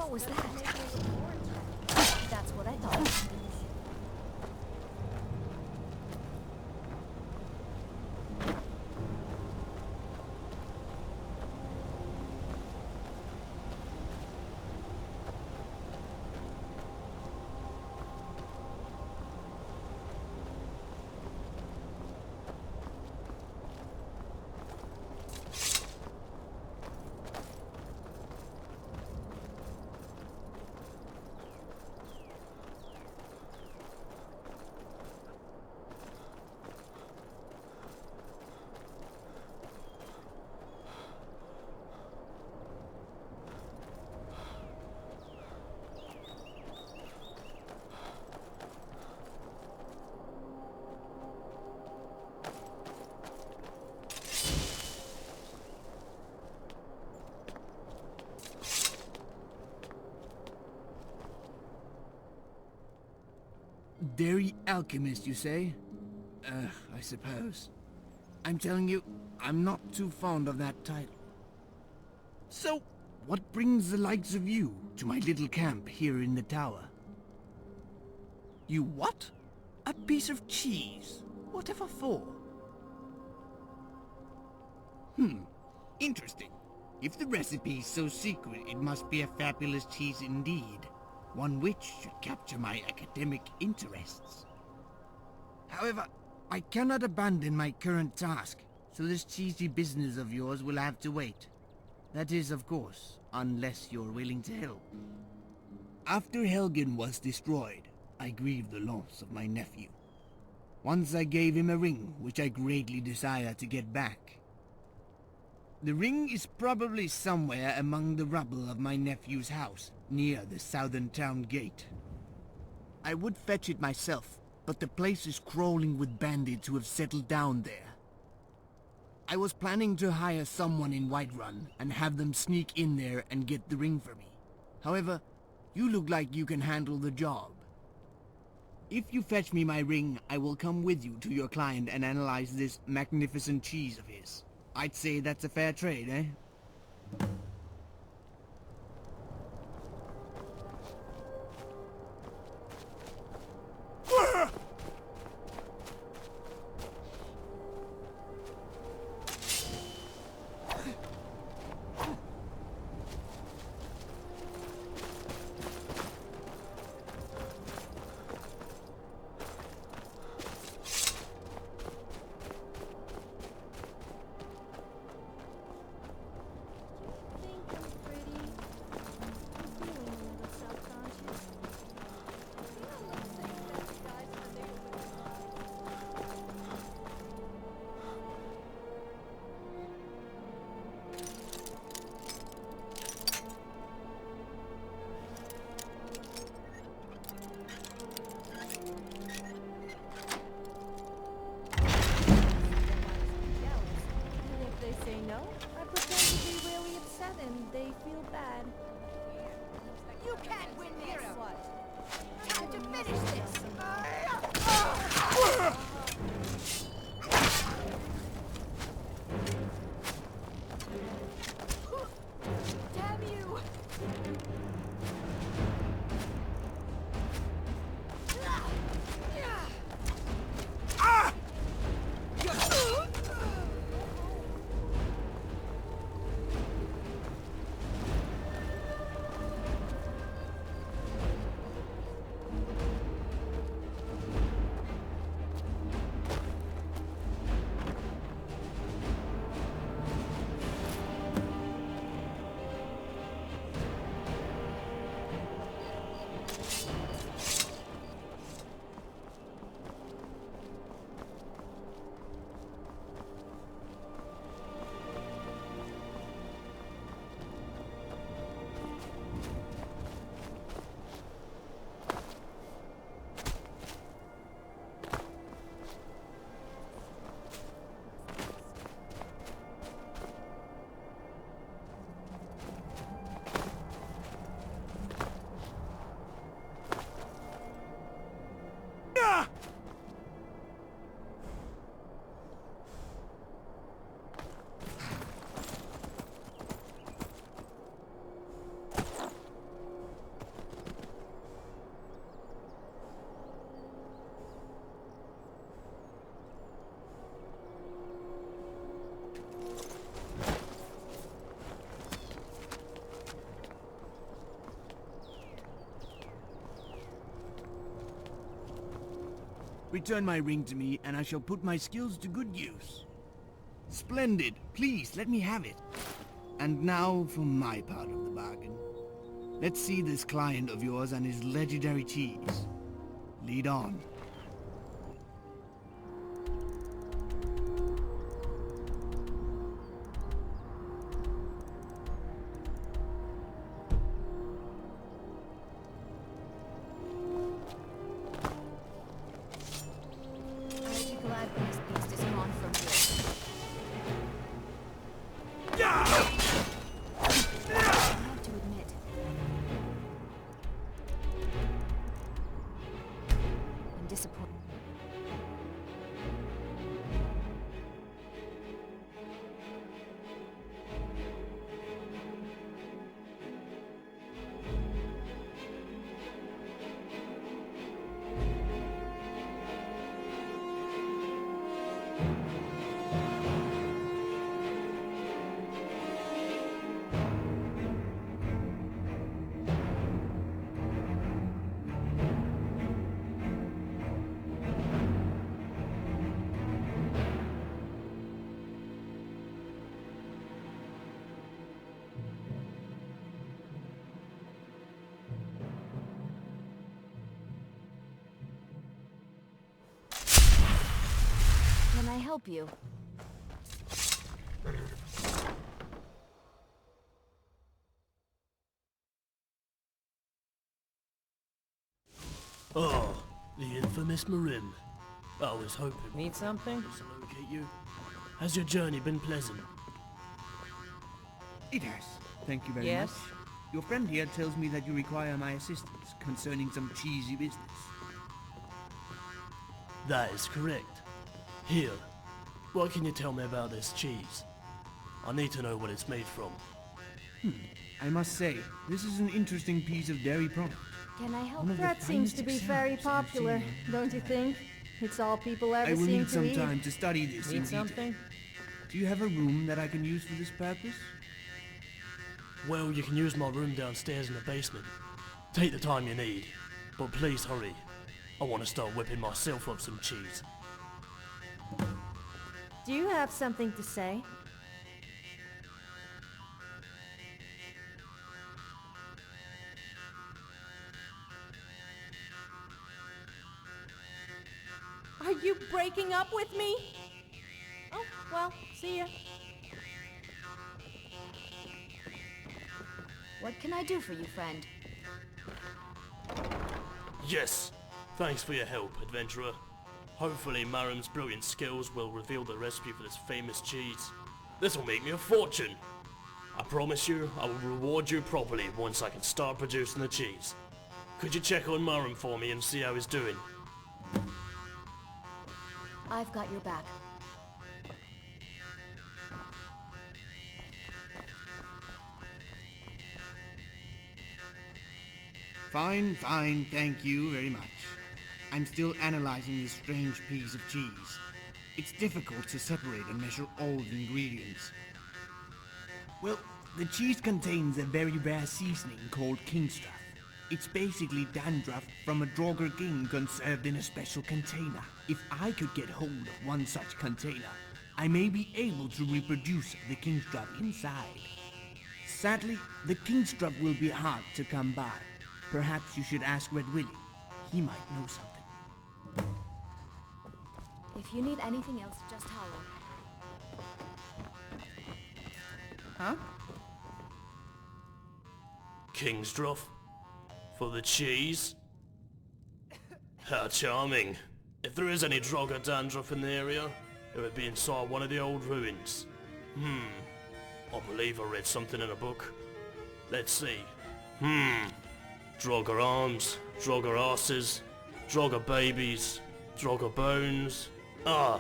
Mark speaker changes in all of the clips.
Speaker 1: What was that? That's what I thought.
Speaker 2: Dairy alchemist, you say? I suppose. I'm telling you, I'm not too fond of that title. So, what brings the likes of you to my little camp here in the tower? You what? A piece of cheese? Whatever for? Interesting. If the recipe is so secret, it must be a fabulous cheese indeed. One which should capture my academic interests. However, I cannot abandon my current task, so this cheesy business of yours will have to wait. That is, of course, unless you're willing to help. After Helgen was destroyed, I grieved the loss of my nephew. Once I gave him a ring, which I greatly desire to get back. The ring is probably somewhere among the rubble of my nephew's house, near the southern town gate. I would fetch it myself, but the place is crawling with bandits who have settled down there. I was planning to hire someone in Whiterun and have them sneak in there and get the ring for me. However, you look like you can handle the job. If you fetch me my ring, I will come with you to your client and analyze this magnificent cheese of his. I'd say that's a fair trade, eh? Return my ring to me, and I shall put my skills to good use. Splendid. Please, let me have it. And now for my part of the bargain. Let's see this client of yours and his legendary cheese. Lead on.
Speaker 1: I'd be glad when this beast is gone from here. I have to admit, I'm disappointed. Can I help you?
Speaker 3: Oh, the infamous Marim. I was hoping
Speaker 4: Need something?
Speaker 3: to locate you. Has your journey been pleasant?
Speaker 2: It has. Thank you very
Speaker 4: Yes?
Speaker 2: much. Your friend here tells me that you require my assistance concerning some cheesy business.
Speaker 3: That is correct. Here, what can you tell me about this cheese? I need to know what it's made from.
Speaker 2: I must say, this is an interesting piece of dairy product.
Speaker 1: Can I help?
Speaker 2: One of the
Speaker 5: That seems
Speaker 2: finest
Speaker 5: to be
Speaker 2: examples
Speaker 5: very
Speaker 2: I've
Speaker 5: popular,
Speaker 2: seen.
Speaker 5: don't you think? It's all people
Speaker 2: I
Speaker 5: ever
Speaker 2: will
Speaker 5: seem
Speaker 2: need
Speaker 5: to
Speaker 2: some
Speaker 5: eat.
Speaker 2: time to study this in
Speaker 4: Need
Speaker 2: detail.
Speaker 4: something?
Speaker 2: Do you have a room that I can use for this purpose?
Speaker 3: Well, you can use my room downstairs in the basement. Take the time you need, but please hurry. I want to start whipping myself up some cheese.
Speaker 5: Do you have something to say? Are you breaking up with me? Oh, well, see ya.
Speaker 1: What can I do for you, friend?
Speaker 3: Yes! Thanks for your help, adventurer. Hopefully Marim's brilliant skills will reveal the recipe for this famous cheese. This will make me a fortune! I promise you, I will reward you properly once I can start producing the cheese. Could you check on Marim for me and see how he's doing?
Speaker 1: I've got your back.
Speaker 2: Fine, thank you very much. I'm still analyzing this strange piece of cheese. It's difficult to separate and measure all the ingredients. Well, the cheese contains a very rare seasoning called kingstruff. It's basically dandruff from a Draugr king conserved in a special container. If I could get hold of one such container, I may be able to reproduce the kingstruff inside. Sadly, the kingstruff will be hard to come by. Perhaps you should ask Red Willie. He might know something.
Speaker 1: If you need anything else, just holler.
Speaker 4: Huh?
Speaker 3: Kingstruff? For the cheese? How charming. If there is any Draugr dandruff in the area, it would be inside one of the old ruins. I believe I read something in a book. Let's see. Draugr arms, Draugr asses, Draugr babies, Draugr bones. Ah,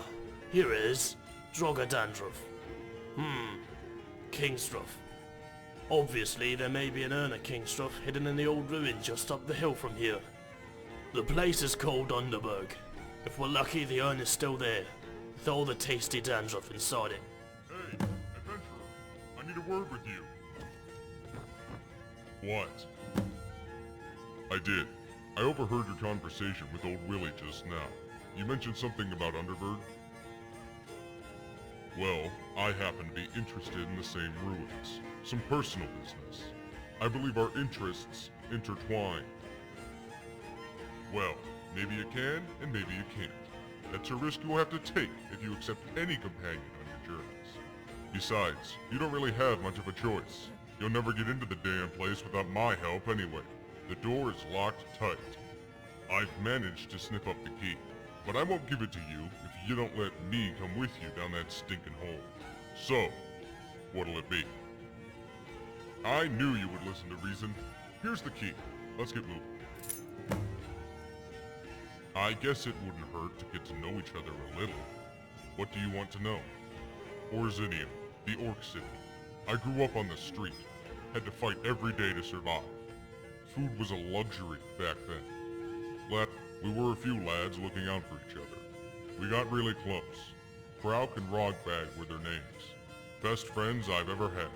Speaker 3: here it is. Draugr dandruff. Kingstruff. Obviously, there may be an urn of Kingstruff hidden in the old ruin just up the hill from here. The place is called Underburg. If we're lucky, the urn is still there, with all the tasty dandruff inside it.
Speaker 6: Hey, adventurer, I need a word with you. What? I did. I overheard your conversation with old Willie just now. You mentioned something about Underburg? Well, I happen to be interested in the same ruins. Some personal business. I believe our interests intertwine. Well, maybe you can, and maybe you can't. That's a risk you will have to take if you accept any companion on your journeys. Besides, you don't really have much of a choice. You'll never get into the damn place without my help anyway. The door is locked tight. I've managed to sniff up the key, but I won't give it to you if you don't let me come with you down that stinking hole. So, what'll it be? I knew you would listen to reason. Here's the key. Let's get moving. I guess it wouldn't hurt to get to know each other a little. What do you want to know? Orzinium, the Orc City. I grew up on the street. Had to fight every day to survive. Food was a luxury back then. But we were a few lads looking out for each other. We got really close. Krauk and Rogbag were their names. Best friends I've ever had.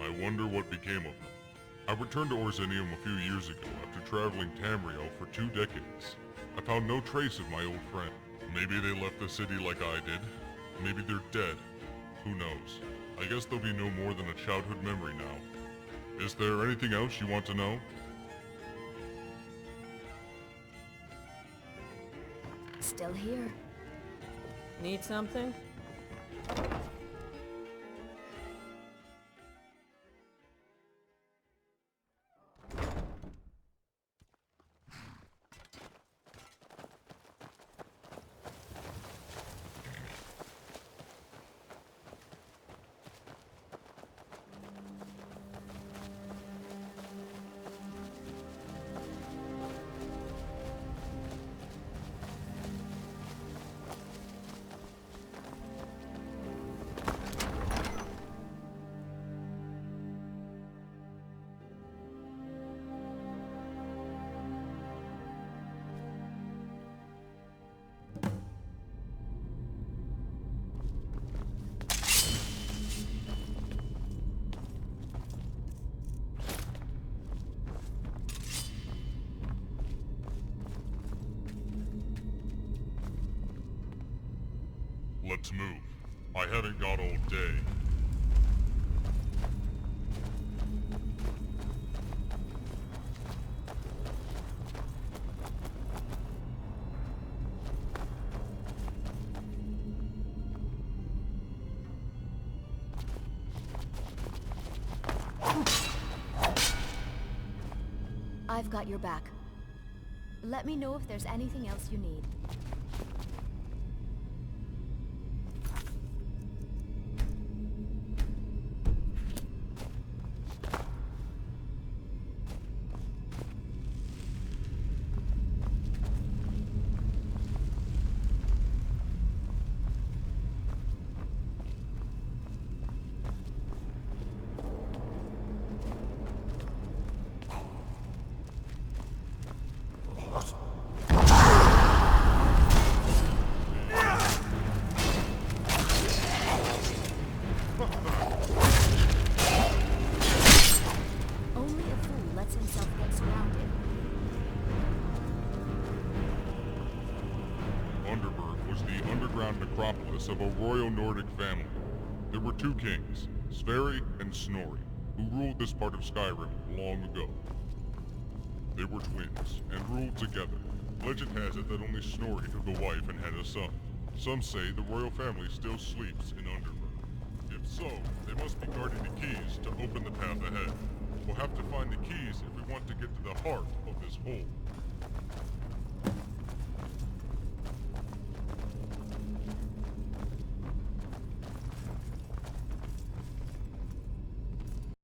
Speaker 6: I wonder what became of them. I returned to Orzinium a few years ago after traveling Tamriel for 2 decades. I found no trace of my old friend. Maybe they left the city like I did. Maybe they're dead. Who knows? I guess they'll be no more than a childhood memory now. Is there anything else you want to know?
Speaker 1: Still here.
Speaker 4: Need something?
Speaker 6: Let's move. I haven't got all day.
Speaker 1: I've got your back. Let me know if there's anything else you need.
Speaker 6: Underburg was the underground necropolis of a royal Nordic family. There were 2 kings, Sverri and Snorri, who ruled this part of Skyrim long ago. They were twins, and ruled together. Legend has it that only Snorri took a wife and had a son. Some say the royal family still sleeps in Underburg. If so, they must be guarding the keys to open the path ahead. We'll have to find the keys if we want to get to the heart of this hole.